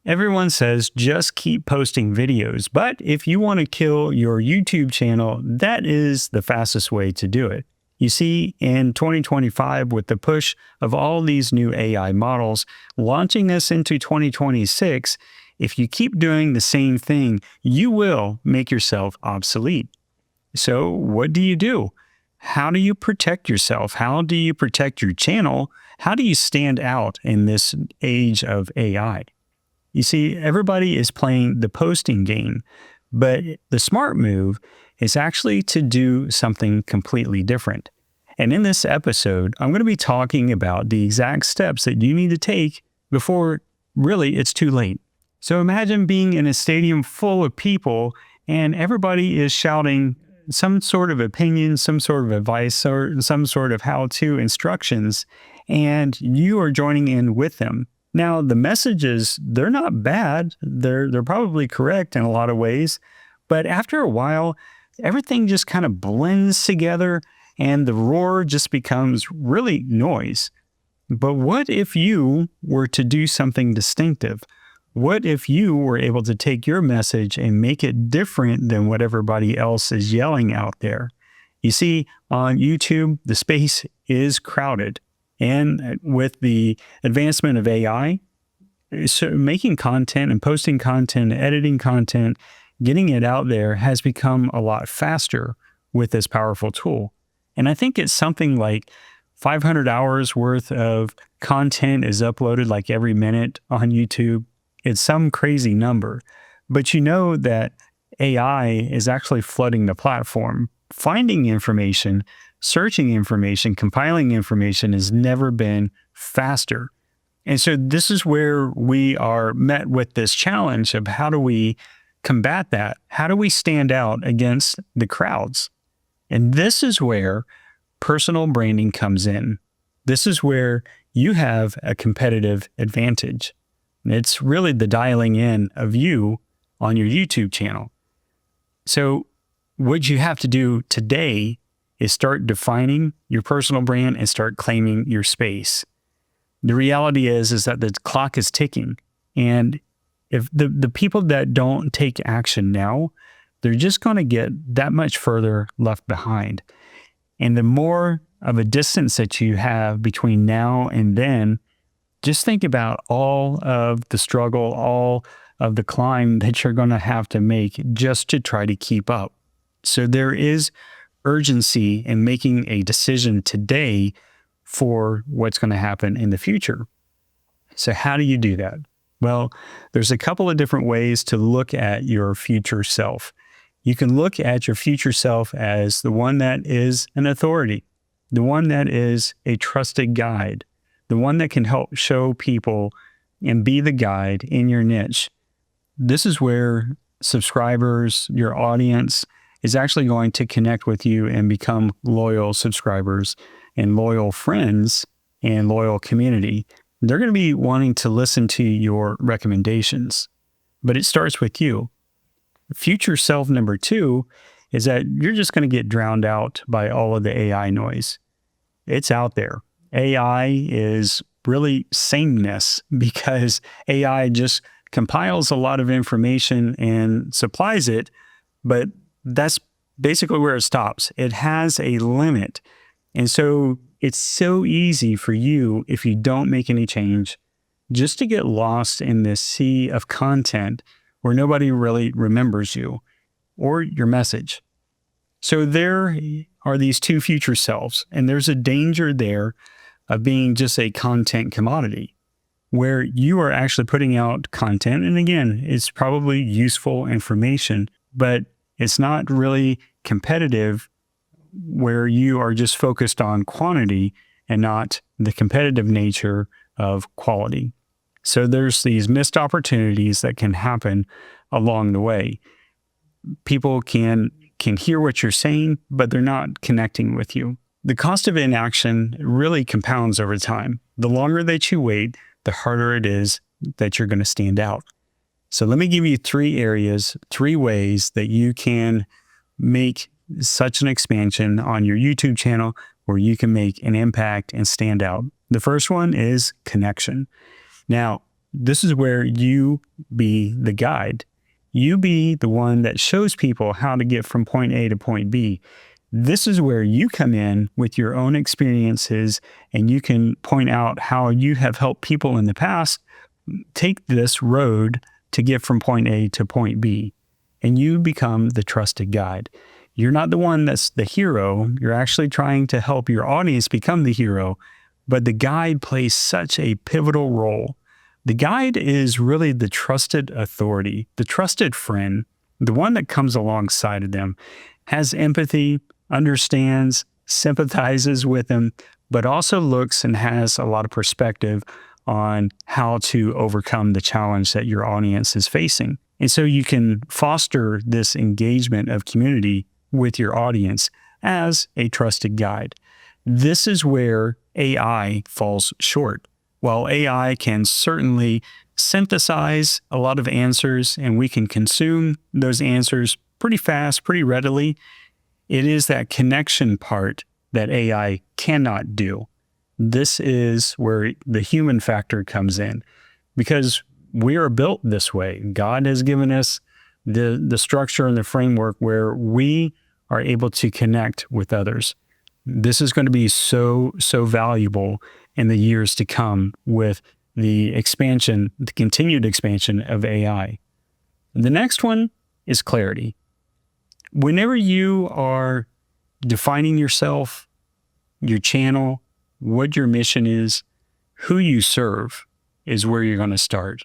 Everyone says just keep posting videos, but if you want to kill your YouTube channel, that is the fastest way to do it. You see, in 2025, with the push of all these new AI models launching us into 2026, if you keep doing the same thing, you will make yourself obsolete. So, what do you do? How do you protect yourself? How do you protect your channel? How do you stand out in this age of AI? You see, everybody is playing the posting game, but the smart move is actually to do something completely different. And in this episode, I'm going to be talking about the exact steps that you need to take before really it's too late. So imagine being in a stadium full of people and everybody is shouting some sort of opinion, some sort of advice, or some sort of how-to instructions, and you are joining in with them. Now, the messages, they're not bad. They're probably correct in a lot of ways. But after a while, everything just kind of blends together and the roar just becomes really noise. But what if you were to do something distinctive? What if you were able to take your message and make it different than what everybody else is yelling out there? You see, on YouTube, the space is crowded. And with the advancement of AI, so making content and posting content, editing content, getting it out there has become a lot faster with this powerful tool. And I think it's something like 500 hours worth of content is uploaded like every minute on YouTube. It's some crazy number. But you know that AI is actually flooding the platform, finding information, searching information, compiling information has never been faster. And so this is where we are met with this challenge of how do we combat that? How do we stand out against the crowds? And this is where personal branding comes in. This is where you have a competitive advantage. And it's really the dialing in of you on your YouTube channel. So what you have to do today is start defining your personal brand and start claiming your space. The reality is that the clock is ticking. And if the people that don't take action now, they're just going to get that much further left behind. And the more of a distance that you have between now and then, just think about all of the struggle, all of the climb that you're going to have to make just to try to keep up. So there is urgency in making a decision today for what's going to happen in the future. So how do you do that? Well, there's a couple of different ways to look at your future self. You can look at your future self as the one that is an authority, the one that is a trusted guide, the one that can help show people and be the guide in your niche. This is where subscribers, your audience, is actually going to connect with you and become loyal subscribers and loyal friends and loyal community. They're going to be wanting to listen to your recommendations, but it starts with you. Future self number 2 is that you're just going to get drowned out by all of the AI noise. It's out there. AI is really sameness because AI just compiles a lot of information and supplies it, but that's basically where it stops. It has a limit. And so it's so easy for you, if you don't make any change, just to get lost in this sea of content where nobody really remembers you or your message. So there are these two future selves, and there's a danger there of being just a content commodity where you are actually putting out content. And again, it's probably useful information, but it's not really competitive where you are just focused on quantity and not the competitive nature of quality. So there's these missed opportunities that can happen along the way. People can hear what you're saying, but they're not connecting with you. The cost of inaction really compounds over time. The longer that you wait, the harder it is that you're going to stand out. So let me give you 3 areas, 3 ways that you can make such an expansion on your YouTube channel where you can make an impact and stand out. The first one is connection. Now, This is where you be the guide. You be the one that shows people how to get from point A to point B. This is where you come in with your own experiences and you can point out how you have helped people in the past take this road to get from point A to point B. And you become the trusted guide. You're not the one that's the hero. You're actually trying to help your audience become the hero, but the guide plays such a pivotal role. The guide is really the trusted authority, the trusted friend, the one that comes alongside of them, has empathy, understands, sympathizes with them, but also looks and has a lot of perspective on how to overcome the challenge that your audience is facing. And so you can foster this engagement of community with your audience as a trusted guide. This is where AI falls short. While AI can certainly synthesize a lot of answers and we can consume those answers pretty fast, pretty readily, it is that connection part that AI cannot do. This is where the human factor comes in because we are built this way. God has given us the structure and the framework where we are able to connect with others. This is going to be so valuable in the years to come with the continued expansion of AI. The next one is clarity. Whenever you are defining yourself, your channel, what your mission is, who you serve is where you're going to start.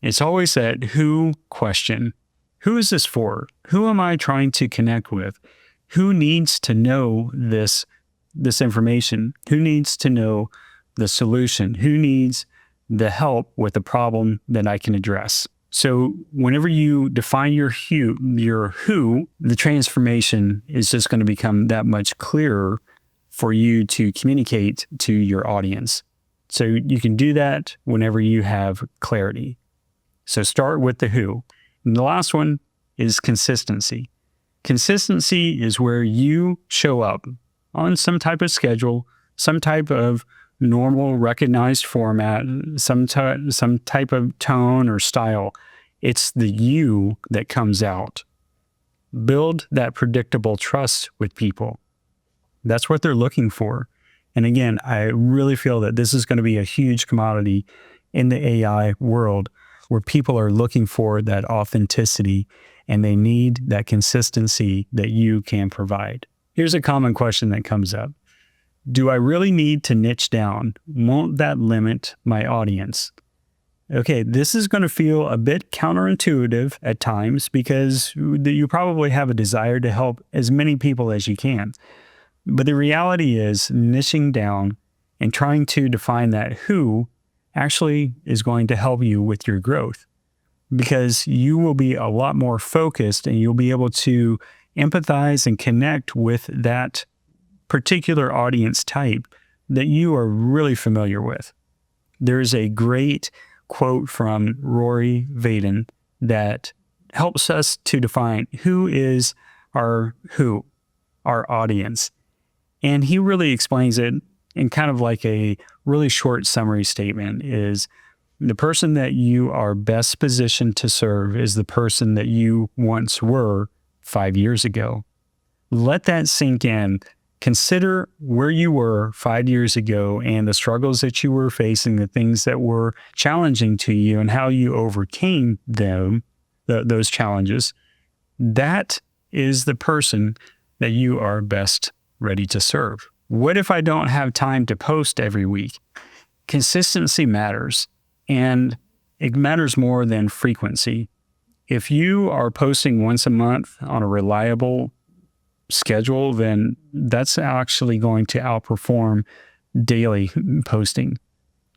It's always that who question. Who is this for? Who am I trying to connect with? Who needs to know this information? Who needs to know the solution? Who needs the help with the problem that I can address? So whenever you define your who, the transformation is just going to become that much clearer for you to communicate to your audience. So you can do that whenever you have clarity. So start with the who. And the last one is consistency. Consistency is where you show up on some type of schedule, some type of normal recognized format, some type of tone or style. It's the you that comes out. Build that predictable trust with people. That's what they're looking for. And again, I really feel that this is going to be a huge commodity in the AI world where people are looking for that authenticity and they need that consistency that you can provide. Here's a common question that comes up. Do I really need to niche down? Won't that limit my audience? Okay, this is going to feel a bit counterintuitive at times because you probably have a desire to help as many people as you can. But the reality is niching down and trying to define that who actually is going to help you with your growth because you will be a lot more focused and you'll be able to empathize and connect with that particular audience type that you are really familiar with. There's a great quote from Rory Vaden that helps us to define who is our audience. And he really explains it in kind of like a really short summary statement is the person that you are best positioned to serve is the person that you once were 5 years ago. Let that sink in. Consider where you were 5 years ago and the struggles that you were facing, the things that were challenging to you and how you overcame them, those challenges. That is the person that you are best ready to serve. What if I don't have time to post every week? Consistency matters, and it matters more than frequency. If you are posting once a month on a reliable schedule, then that's actually going to outperform daily posting.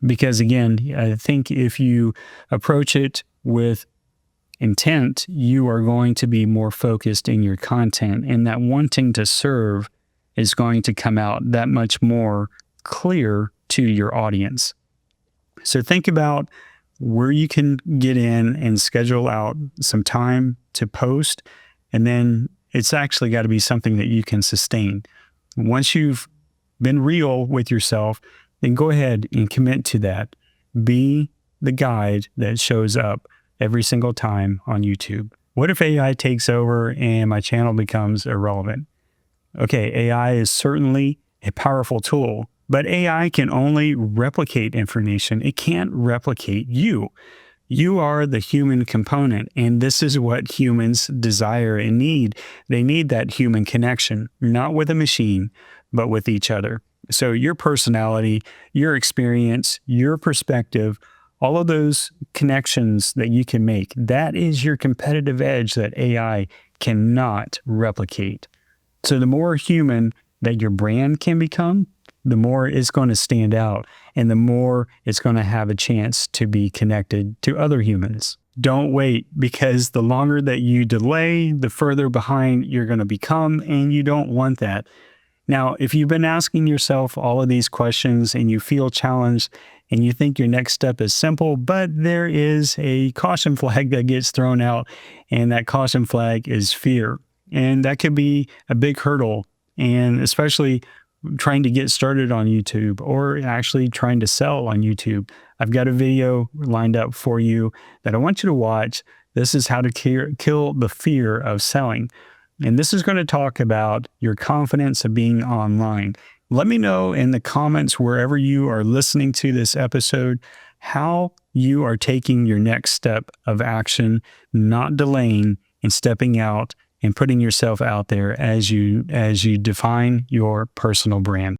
Because again, I think if you approach it with intent, you are going to be more focused in your content, and that wanting to serve is going to come out that much more clear to your audience. So think about where you can get in and schedule out some time to post, and then it's actually got to be something that you can sustain. Once you've been real with yourself, then go ahead and commit to that. Be the guide that shows up every single time on YouTube? What if AI takes over and my channel becomes irrelevant? Okay, AI is certainly a powerful tool, but AI can only replicate information. It can't replicate you. You are the human component, and this is what humans desire and need. They need that human connection, not with a machine, but with each other. So, your personality, your experience, your perspective, all of those connections that you can make, that is your competitive edge that AI cannot replicate. So, the more human that your brand can become, the more it's going to stand out and the more it's going to have a chance to be connected to other humans. Don't wait, because the longer that you delay, the further behind you're going to become, and you don't want that. Now, if you've been asking yourself all of these questions and you feel challenged and you think your next step is simple, but there is a caution flag that gets thrown out, and that caution flag is fear. And that could be a big hurdle, and especially trying to get started on YouTube or actually trying to sell on YouTube. I've got a video lined up for you that I want you to watch. This is how to kill the fear of selling. And this is going to talk about your confidence of being online. Let me know in the comments wherever you are listening to this episode how you are taking your next step of action, not delaying and stepping out and putting yourself out there as you define your personal brand.